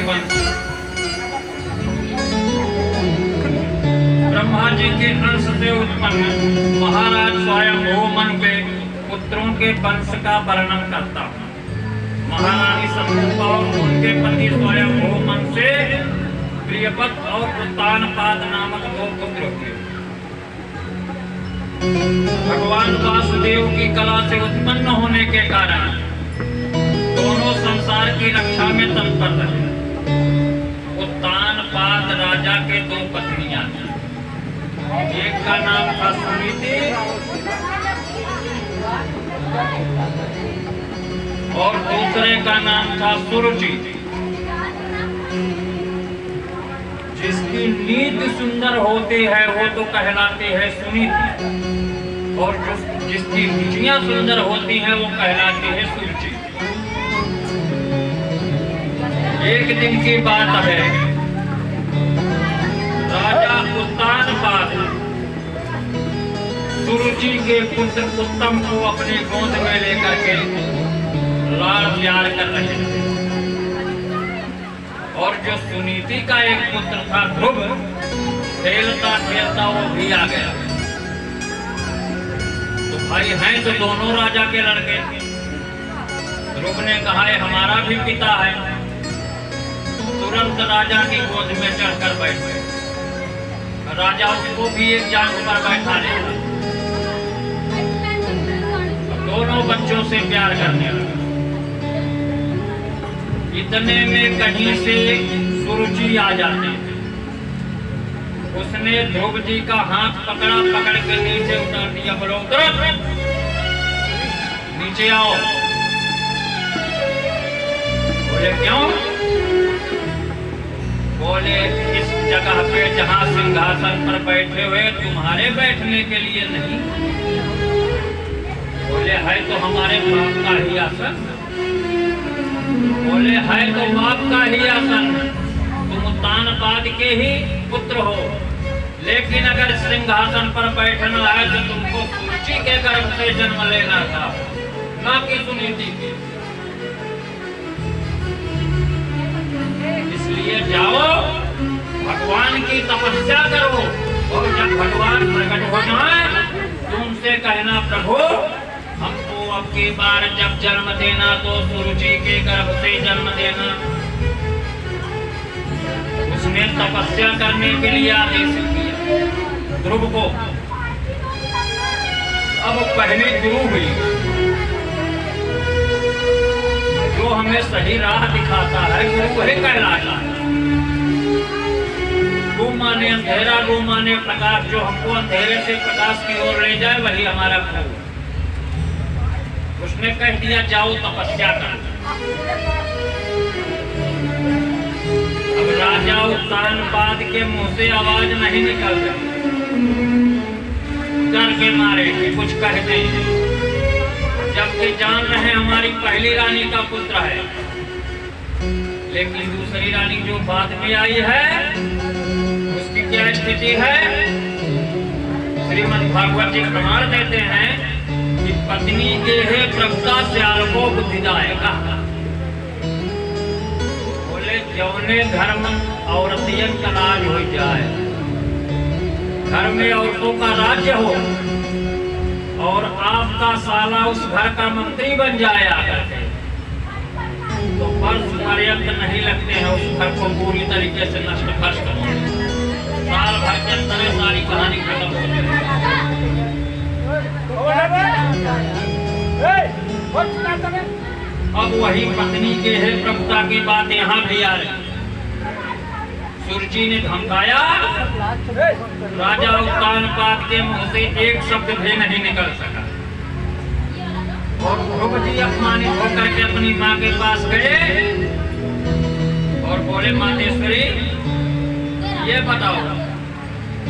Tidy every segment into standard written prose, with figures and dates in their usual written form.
वंश ब्रह्मा जी के अंश से उत्पन्न महाराज स्वयंभू मनु के पुत्रों के वंश का वर्णन करता हूँ। महारानी संभूपा और उनके पति स्वयंभू मनु से प्रियपत और उत्तानपाद नामक दो पुत्र हुए। भगवान वासुदेव की कला से उत्पन्न होने के कारण दोनों संसार की रक्षा में तत्पर रहे। उत्तानपाद राजा के दो पत्नियां, एक का नाम था सुनीति और दूसरे का नाम था सुरुचि। जिसकी नीति सुंदर होती है वो तो कहलाती है सुनीति, और जिसकी रुचियां सुंदर होती हैं वो कहलाती है सुरुचि। एक दिन की बात है, राजा उत्तानपाद सुरुचि के पुत्र उत्तम को अपने गोद में लेकर के लाड़ प्यार कर रहे थे। और जो सुनीति का एक पुत्र था ध्रुव, खेलता खेलता वो भी आ गया। तो भाई हैं तो दोनों राजा के लड़के। ध्रुव ने कहा है हमारा भी पिता है। तुरंत राजा की गोद में चढ़कर बैठ गए। राजा उसको भी एक जांघ पर बैठा लिया। दोनों बच्चों से प्यार करने लगा। इतने में कहीं से सुरुचि आ जाती है। उसने ध्रुव जी का हाथ पकड़ा, पकड़ के नीचे उतार दिया। बोलो उतरो, नीचे आओ। बोले क्यों? बोले इस जगह पे जहाँ सिंहासन पर बैठे हुए तुम्हारे बैठने के लिए नहीं। बोले है तो हमारे बाप का ही आसन। बोले है तो बाप का ही आसन, तुम उत्तानपाद के ही पुत्र हो, लेकिन अगर सिंहासन पर बैठना है तो तुमको सुरुचि के गर्भ से जन्म लेना था, ना कि सुनीति के। इसलिए जाओ भगवान की तपस्या करो, और जब भगवान प्रकट हो जाए तुमसे कहना प्रभु हमको अब की बार जब जन्म देना तो सुरुचि के गर्भ से जन्म देना। उसने तपस्या करने के लिए आदेश किया ध्रुव को। अब पहली गुरु हुई जो हमें सही राह दिखाता है, गुरु वही कहलाता है। गु माने अंधेरा, गु माने प्रकाश। जो हमको अंधेरे से प्रकाश की ओर ले जाए वही हमारा गुरु। उसने कह दिया जाओ तपस्या कर। अब राजा उत्तानपाद के मुंह से आवाज नहीं निकल रही, डर के मारे कि कुछ कह दें, जबकि जान रहे हमारी पहली रानी का पुत्र है। लेकिन दूसरी रानी जो बाद में आई है उसकी क्या स्थिति है? श्रीमद् भागवत जी प्रमाण देते हैं कि पत्नी के है प्रभुता श्याल को बुद्धिदायका। बोले जौने घर में औरतियन का राज हो जाए, घर में औरतों का राज्य हो, और आपका साला उस घर का मंत्री बन जाए आकर के, तो वर्ष पर्यंत नहीं लगते हैं उस घर को पूरी तरीके से नष्ट भ्रष्ट होने। साल भर के अंदर सारी कहानी खत्म हो जाएगी। अब वही पत्नी के है प्रभुता की बात यहाँ भी आ रही। सुरुचि ने धमकाया, राजा उत्तानपाद के मुंह से एक शब्द भी नहीं निकल सका। और ध्रुव जी अपमानित होकर के अपनी माँ के पास गए और बोले मातेश्वरी ये बताओ,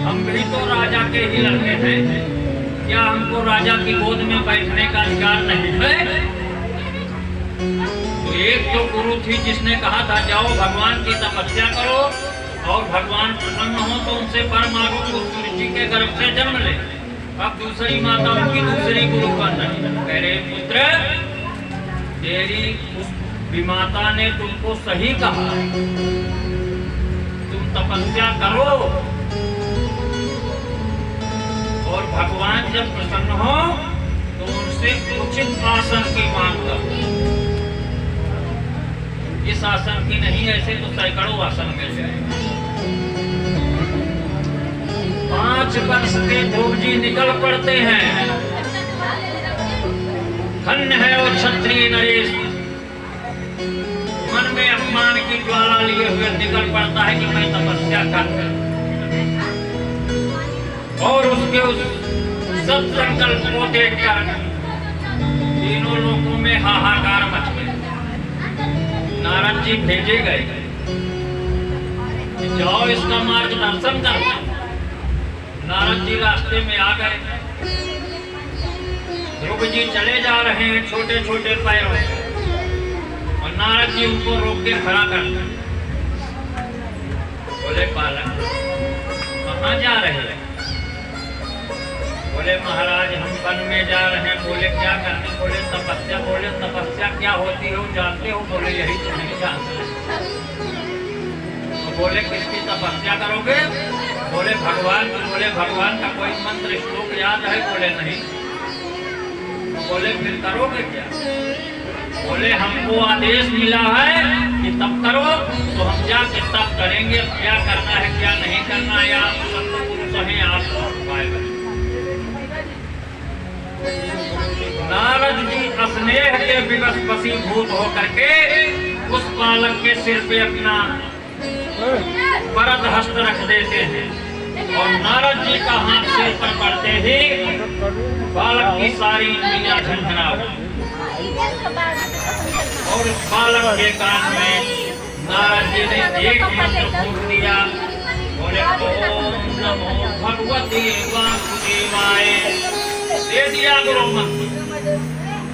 हम भी तो राजा के ही लड़के हैं, क्या हमको राजा की गोद में बैठने का अधिकार नहीं है? तो एक तो गुरु थी जिसने कहा था जाओ भगवान की तपस्या करो और भगवान प्रसन्न हो तो उनसे वर मांगो तो सुरुचि के गर्भ से जन्म ले। अब दूसरी माताओं की दूसरी गुरु बन रही, कह रहे पुत्र तेरी उस विमाता ने तुमको सही कहा, तुम तपस्या करो और भगवान जब प्रसन्न हो तो उनसे उचित आसन की मांग करो। इस आसन की नहीं, ऐसे तो सैकड़ों आसन मिल जाएंगे। 5 वर्ष के ध्रुव जी निकल पड़ते हैं। धन्य है वो क्षत्रिय नरेश, मन में अपमान की ज्वाला लिए हुए निकल पड़ता है कि मैं तपस्या कर, और उसके उस सत्संकल्प को देखकर तीनों लोगों में हाहाकार मच गया। नारद जी भेजे गए, जाओ इसका मार्गदर्शन करो। नारद जी रास्ते में आ गए, ध्रुव जी चले जा रहे हैं छोटे छोटे पैरों से, और नारद जी उनको रोक के खड़ा कर दिया। बोले बालक कहाँ जा रहे हैं? बोले महाराज हम वन में जा रहे हैं। बोले क्या करने? बोले तपस्या। बोले तपस्या क्या होती है जानते हो? बोले यही तो नहीं जानते। तो बोले किसकी तपस्या करोगे? बोले भगवान की। बोले भगवान का कोई मंत्र श्लोक याद है? बोले नहीं। बोले फिर करोगे क्या? बोले हमको आदेश मिला है कि तप करो, तो हम जाके तप करेंगे। क्या करना है क्या नहीं करना है आप संत हैं, आपको उपाय बताएं। नारद जी स्नेह के विवश वशीभूत होकर के उस बालक के सिर पे अपना वरद हस्त रख देते हैं, और नारद जी का हाथ सिर पर पड़ते ही बालक की सारी इंद्रियां झंझना उठी, और उस बालक के कान में नारद जी ने एक मंत्र फूंक दिया। बोले ओम नमो भगवते वासुदेवाय। दे दिया गुरु मंत्र।